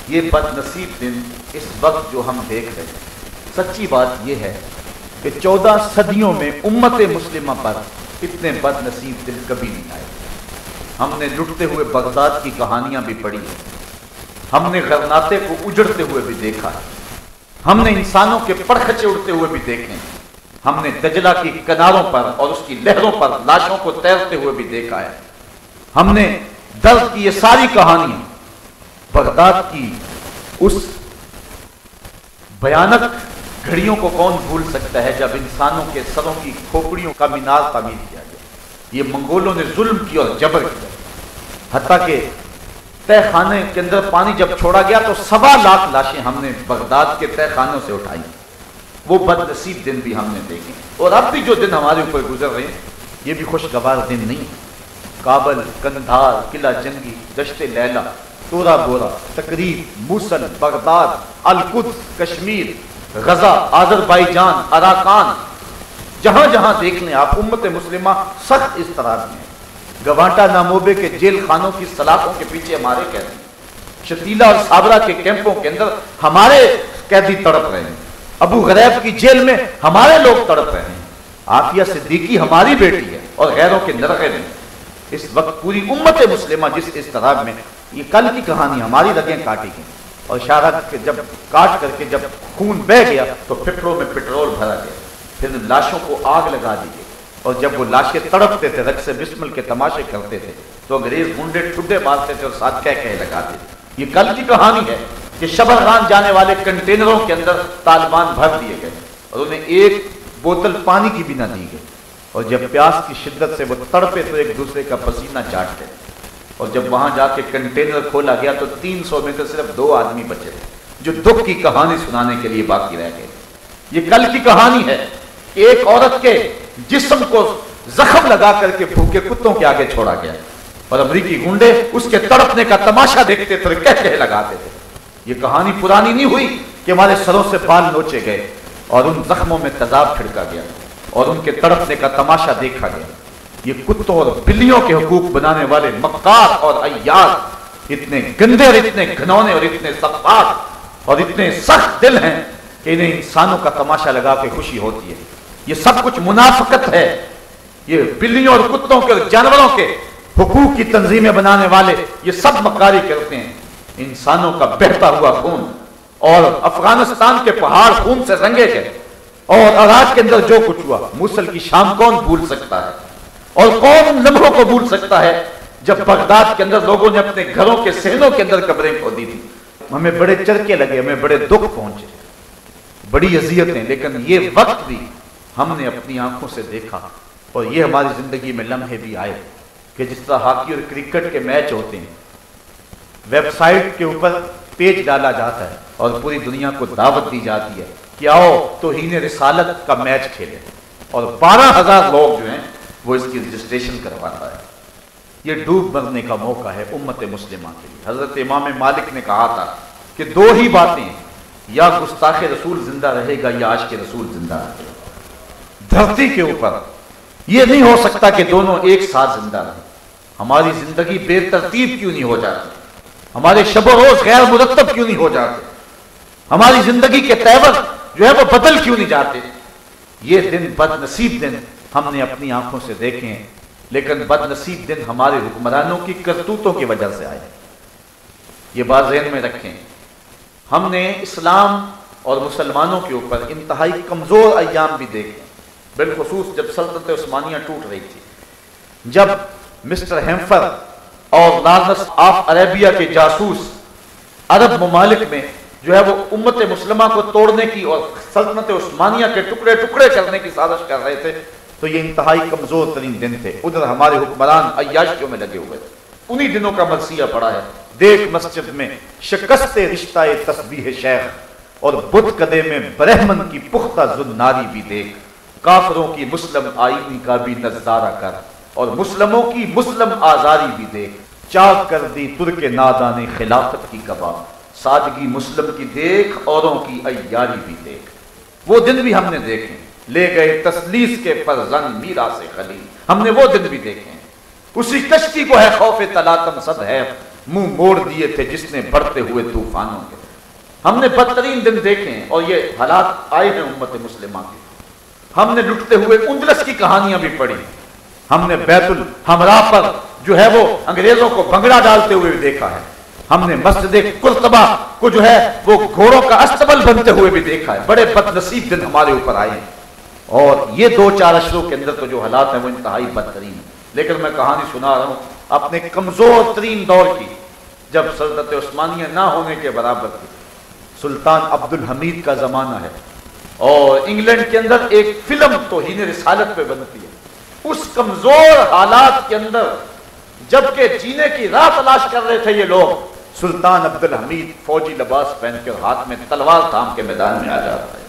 یہ بد نصیب دن اس وقت جو ہم دیکھ رہے ہیں، سچی بات یہ ہے کہ 14 صدیوں میں امت مسلمہ پر اتنے بد نصیب دن کبھی نہیں آئے۔ ہم نے لٹتے ہوئے بغداد کی کہانیاں بھی پڑھی ہیں، ہم نے غرناطے کو اجڑتے ہوئے بھی دیکھا ہے، ہم نے انسانوں کے پرخچے اڑتے ہوئے بھی دیکھے ہیں، ہم نے دجلہ کی کناروں پر اور اس کی لہروں پر لاشوں کو تیرتے ہوئے بھی دیکھا ہے۔ ہم نے درد کی یہ ساری کہانیاں، بغداد کی اس بھیانک گھڑیوں کو کون بھول سکتا ہے جب انسانوں کے سروں کی کھوپڑیوں کا مینار تعمیر کیا گیا۔ یہ منگولوں نے ظلم کیا اور جبر کیا، حتیٰ کہ تہ خانے کے اندر پانی جب چھوڑا گیا تو 1.25 لاکھ لاشیں ہم نے بغداد کے تہ خانوں سے اٹھائی۔ وہ بد نصیب دن بھی ہم نے دیکھے، اور اب بھی جو دن ہمارے اوپر گزر رہے ہیں یہ بھی خوشگوار دن نہیں۔ کابل، کندھار، قلعہ جنگی، دشت لیلہ، تورا بورا، تقریب، موصل، بغداد، القدس، کشمیر، غزہ، آذربائیجان، اراکان، جہاں جہاں دیکھ لیں آپ امت مسلمہ سخت اضطراب میں ہے۔ گوانٹا ناموبے کے جیل خانوں کی سلاخوں کے پیچھے ہمارے قیدی، شتیلا اور صابرہ کے کیمپوں کے اندر ہمارے قیدی تڑپ رہے ہیں، ابو غریب کی جیل میں ہمارے لوگ تڑپ رہے ہیں، عافیہ صدیقی ہماری بیٹی ہے اور غیروں کے نرغے میں۔ اس وقت پوری امت مسلمہ جس اضطراب میں، یہ کل کی کہانی، ہماری رگیں کاٹی گئیں، اور اشارہ کے جب کاٹ کر کے جب خون بہہ گیا تو پھپھڑوں میں پٹرول بھرا گیا، پھر لاشوں کو آگ لگا دی گئی، اور جب وہ لاشیں تڑپتے تھے، رقص بسمل کے تماشے کرتے تھے تو انگریز گنڈے ٹھڈے مارتے تھے اور ساتھ کہہ لگاتے تھے۔ یہ کل کی کہانی ہے کہ شبرغان جانے والے کنٹینروں کے اندر طالبان بھر دیے گئے اور انہیں ایک بوتل پانی کی بھی نہ دی گئی، اور جب پیاس کی شدت سے وہ تڑپے تو ایک دوسرے کا پسینہ چاٹتے، اور جب وہاں جا کے کنٹینر کھولا گیا تو 300 میں سے صرف 2 آدمی بچے تھے جو دکھ کی کہانی سنانے کے لیے باقی رہ گئے۔ یہ کل کی کہانی ہے کہ ایک عورت کے جسم کو زخم لگا کر کے بھوکے کتوں کے آگے چھوڑا گیا، اور امریکی گنڈے اس کے تڑپنے کا تماشا دیکھتے تھے، کہہ لگاتے تھے۔ یہ کہانی پرانی نہیں ہوئی کہ ہمارے سروں سے بال نوچے گئے اور ان زخموں میں تیزاب چھڑکا گیا اور ان کے تڑپنے کا تماشا دیکھا گیا۔ یہ کتوں اور بلیوں کے حقوق بنانے والے مکار اور عیار اتنے گندے اور اتنے گھنونے اور اتنے سفاک اور اتنے سخت دل ہیں کہ انہیں انسانوں کا تماشا لگا کے خوشی ہوتی ہے۔ یہ سب کچھ منافقت ہے۔ یہ بلیوں اور کتوں کے اور جانوروں کے حقوق کی تنظیمیں بنانے والے یہ سب مکاری کرتے ہیں۔ انسانوں کا بہتا ہوا خون، اور افغانستان کے پہاڑ خون سے رنگے گئے، اور عراق کے اندر جو کچھ ہوا، موصل کی شام کون بھول سکتا ہے، اور کون ان لمحوں کو بھول سکتا ہے جب بغداد کے اندر لوگوں نے اپنے گھروں کے صحنوں کے اندر قبریں کھودی تھی۔ ہمیں بڑے چرکے لگے، ہمیں بڑے دکھ پہنچے، بڑی اذیتیں، لیکن یہ وقت بھی ہم نے اپنی آنکھوں سے دیکھا، اور یہ ہماری زندگی میں لمحے بھی آئے کہ جس طرح ہاکی اور کرکٹ کے میچ ہوتے ہیں، ویب سائٹ کے اوپر پیج ڈالا جاتا ہے اور پوری دنیا کو دعوت دی جاتی ہے کہ آؤ توہین رسالت کا میچ کھیلیں، اور 12,000 لوگ جو ہیں وہ اس کی رجسٹریشن کرواتا ہے۔ یہ ڈوب مرنے کا موقع ہے امت مسلمہ کے لیے۔ حضرت امام مالک نے کہا تھا کہ 2 ہی باتیں، یا گستاخ رسول زندہ رہے گا یا عاشق رسول زندہ رہے گا۔ دھرتی کے اوپر یہ نہیں ہو سکتا کہ دونوں ایک ساتھ زندہ رہیں۔ ہماری زندگی بے ترتیب کیوں نہیں ہو جاتی؟ ہمارے شب و روز غیر مرتب کیوں نہیں ہو جاتے؟ ہماری زندگی کے تیور جو ہے وہ بدل کیوں نہیں جاتے؟ یہ دن بد نصیب دن ہم نے اپنی آنکھوں سے دیکھے ہیں، لیکن بد نصیب دن ہمارے حکمرانوں کی کرتوتوں کی وجہ سے آئے۔ یہ بات ذہن میں رکھیں، ہم نے اسلام اور مسلمانوں کے اوپر انتہائی کمزور ایام بھی دیکھے، بالخصوص جب سلطنت عثمانیہ ٹوٹ رہی تھی، جب مسٹر ہیمفر اور لارنس آف عربیہ کے جاسوس عرب ممالک میں جو ہے وہ امت مسلمہ کو توڑنے کی اور سلطنت عثمانیہ کے ٹکڑے ٹکڑے کرنے کی سازش کر رہے تھے، تو یہ انتہائی کمزور ترین دن تھے۔ ادھر ہمارے حکمران عیاشیوں میں لگے ہوئے تھے۔ انہی دنوں کا مرثیہ پڑا ہے، دیکھ مسجد میں شکست رشتہ تسبیح شیخ، اور بت کدے میں برہمن کی پختہ زناری بھی دیکھ، کافروں کی مسلم آئینی کا بھی نظارہ کر، اور مسلموں کی مسلم آزاری بھی دیکھ، چاک کر دی ترک نادان خلافت کی کباب، سادگی مسلم کی دیکھ، اوروں کی عیاری بھی دیکھ۔ وہ دن بھی ہم نے دیکھے، لے گئے تسلیس کے فرزند میراث خلیل، ہم نے وہ دن بھی دیکھے ہیں۔ اسی کشتی کو ہے خوف تلاطم صد ہے، मुंह मोड़ दिए थे जिसने बढ़ते हुए तूफानों के। हमने बदतरीन दिन देखे हैं और ये हालात आए हैं उम्मत मुस्लिमा के। हमने लुटते हुए उंदलस की कहानियां भी पढ़ी, हमने बैतुल हमरा पर जो है वो अंग्रेजों को भंगड़ा डालते हुए भी देखा है, हमने मस्जिद कुर्तबा को जो है वो घोड़ों का अस्तबल बनते हुए भी देखा है। बड़े बदनसीब दिन हमारे ऊपर आए हैं और ये 2-4 अशरों के अंदर तो जो हालात हैं वो इंतहाई बदतरीन है। लेकिन मैं कहानी सुना रहा हूं अपने कमजोर तरीन दौर की, जब सल्तनत उस्मानिया ना होने के बराबर थी। सुल्तान अब्दुल हमीद का जमाना है और इंग्लैंड के अंदर एक फिल्म तौहीन रिसालत पे बनती है। उस कमजोर हालात के अंदर जबकि जीने की राह तलाश कर रहे थे ये लोग, सुल्तान अब्दुल हमीद फौजी लिबास पहनकर हाथ में तलवार थाम के मैदान में आ जाता है।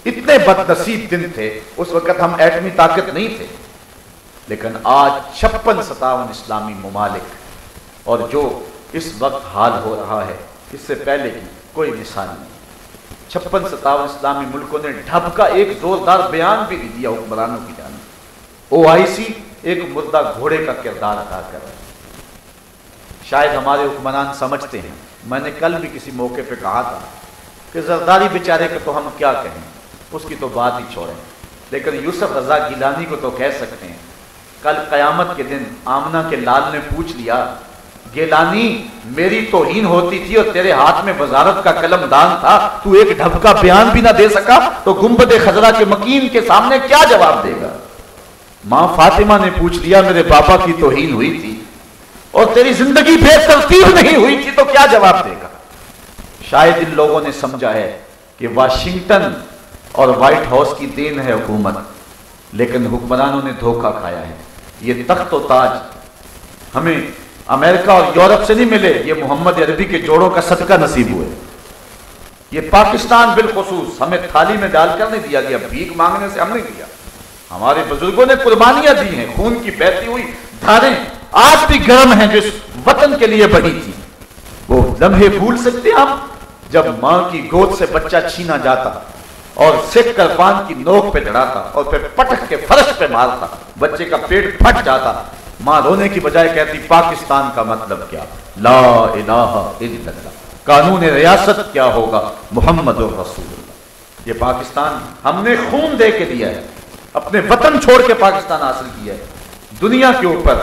इतने बदनसीब दिन थे उस वक्त, हम एटमी ताकत नहीं थे, लेकिन आज 56-57 इस्लामी मुमालिक और जो इस वक्त हाल हो रहा है इससे पहले की कोई मिसाल नहीं। 56-57 इस्लामी मुल्कों ने ढब का एक जोरदार बयान भी दिया हुक्मरानों की जानिब। OIC एक मुर्दा घोड़े का किरदार अदा कर रहा है। शायद हमारे हुक्मरान समझते हैं, मैंने कल भी किसी मौके पे कहा था कि जरदारी बेचारे का तो हम क्या कहें, उसकी तो बात ही छोड़ें, लेकिन यूसुफ रजा गिलानी को तो कह सकते हैं। कल कयामत के दिन आमना के लाल ने पूछ लिया, गिलानी मेरी तौहीन होती थी और तेरे हाथ में वजारत का कलमदान था, तू एक ढब का बयान भी ना दे सका तो गुंबद खजरा के मकीन के सामने क्या जवाब देगा? मां फातिमा ने पूछ लिया, मेरे पापा की तौहीन हुई थी और तेरी जिंदगी बेतरतीब नहीं हुई थी तो क्या जवाब देगा? शायद इन लोगों ने समझा है कि वाशिंगटन और व्हाइट हाउस की देन है हुकूमत, लेकिन हुक्मरानों ने धोखा खाया है। ये तख्त और ताज हमें अमेरिका और यूरोप से नहीं मिले, ये मोहम्मद अरबी के जोड़ों का सदका नसीब हुए। ये पाकिस्तान बिलखुसूस हमें थाली में डालकर नहीं दिया गया, भीख मांगने से हम नहीं दिया। हमारे बुजुर्गों ने कुर्बानियां दी हैं, खून की बहती हुई धारें आज भी गर्म हैं जो इस वतन के लिए बही थी। वो लम्हे भूल सकते आप जब मां की गोद से बच्चा छीना जाता और सिख कर पान की नोक पे चढ़ाता और फिर पटक के फर्श पे मारता, बच्चे का पेट फट जाता, मां रोने की बजाय कहती पाकिस्तान का मतलब क्या, ला इलाहा इल्लल्लाह, कानून रियासत क्या होगा, मुहम्मदुर रसूलुल्लाह। ये पाकिस्तान हमने खून दे के दिया है, अपने वतन छोड़ के पाकिस्तान हासिल किया है। दुनिया के ऊपर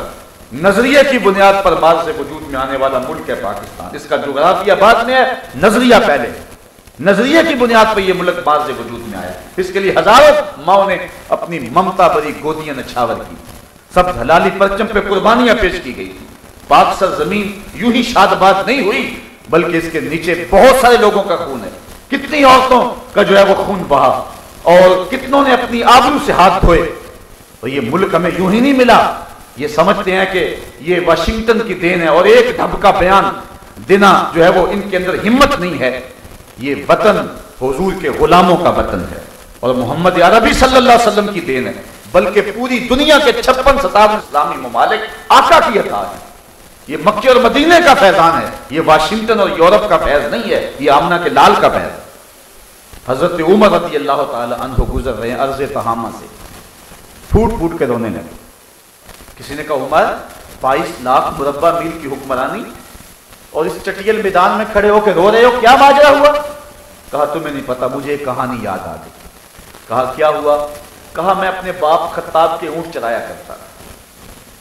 नजरिए की बुनियाद पर बाद से वजूद में आने वाला मुल्क है पाकिस्तान। इसका जोग्राफिया बाद में है, नजरिया पहले। नजरिए की बुनियाद पर यह मुल्क बाद से वजूद में आया। इसके लिए हजारों माओ ने अपनी ममता भरी गोदियां नछावर की, सब हलाली परचम पे कुर्बानियां पेश की गई। पाक सरजमीन यूं ही शादबाद नहीं हुई, बल्कि इसके नीचे बहुत सारे लोगों का खून है। कितनी औरतों का जो है वो खून बहा और कितनों ने अपनी आबरू से हाथ धोए। तो ये मुल्क हमें यूं ही नहीं मिला। ये समझते हैं कि ये वाशिंगटन की देन है और एक ढब का बयान देना जो है वो इनके अंदर हिम्मत नहीं है। ये वतन हुजूर के गुलामों का वतन है और मोहम्मद अरबी सल्लल्लाहु अलैहि वसल्लम की देन है, बल्कि पूरी दुनिया के 56-57 इस्लामी मुमालिक आका की अता है। ये मक्के और मदीने का फैजान है, ये वाशिंगटन और यूरोप का फैज नहीं है, ये आमना के लाल का फैज। हजरत उमर रज़ी अल्लाह ताला अन्हु गुजर रहे हैं अर्ज़ तहामा से, फूट फूट के रोने लगे। किसी ने कहा उमर 22 लाख मुरब्बा मील की हुक्मरानी और इस चटियल मैदान में खड़े होकर रो रहे हो, क्या माजरा हुआ? कहा तुम्हें नहीं पता, मुझे एक कहानी याद आ गई। कहा क्या हुआ? कहा मैं अपने बाप खत्ताब के ऊंट चलाया करता था।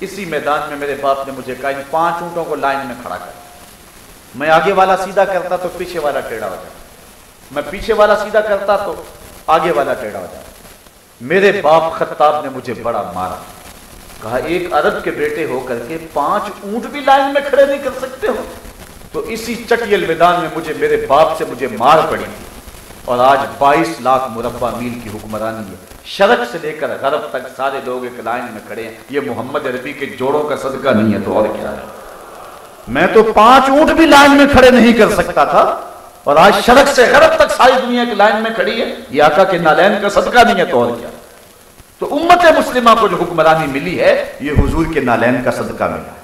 इसी मैदान में मेरे बाप ने मुझे कहा इन 5 ऊंटों को लाइन में खड़ा कर। मैं आगे वाला सीधा करता तो पीछे वाला टेढ़ा हो जाता, मैं पीछे वाला सीधा करता तो आगे वाला टेढ़ा हो जाता। मेरे बाप खत्ताब ने मुझे बड़ा मारा। कहा एक अरब के बेटे होकर के 5 ऊंट भी लाइन में खड़े नहीं कर सकते हो? तो इसी चटियल मैदान में मुझे मेरे बाप से मुझे मार पड़ी थी और आज 22 लाख मुरब्बा मील की हुक्मरानी है। शरक से लेकर गरब तक सारे लोग एक लाइन में खड़े हैं। ये मोहम्मद अरबी के जोड़ों का सदका नहीं है तो और क्या है? मैं तो 5 ऊंट भी लाइन में खड़े नहीं कर सकता था और आज शरक से गरब तक सारी दुनिया की लाइन में खड़ी है। ये आका के नालैन का सदका नहीं है तो और क्या? तो उम्मत मुस्लिमा को जो हुक्मरानी मिली है ये हुजूर के नालैन का सदका मिला है।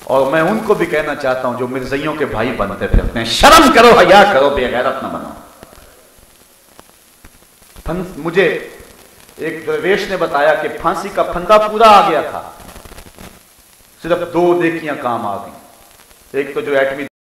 और मैं उनको भी कहना चाहता हूं जो मिर्जइयों के भाई बनते फिरते हैं, शर्म करो, हया करो, बेगैरत न बनो। मुझे एक दरवेश ने बताया कि फांसी का फंदा पूरा आ गया था, صرف 2 نیکیاں کام آ گئیں۔ ایک تو جو ایٹمی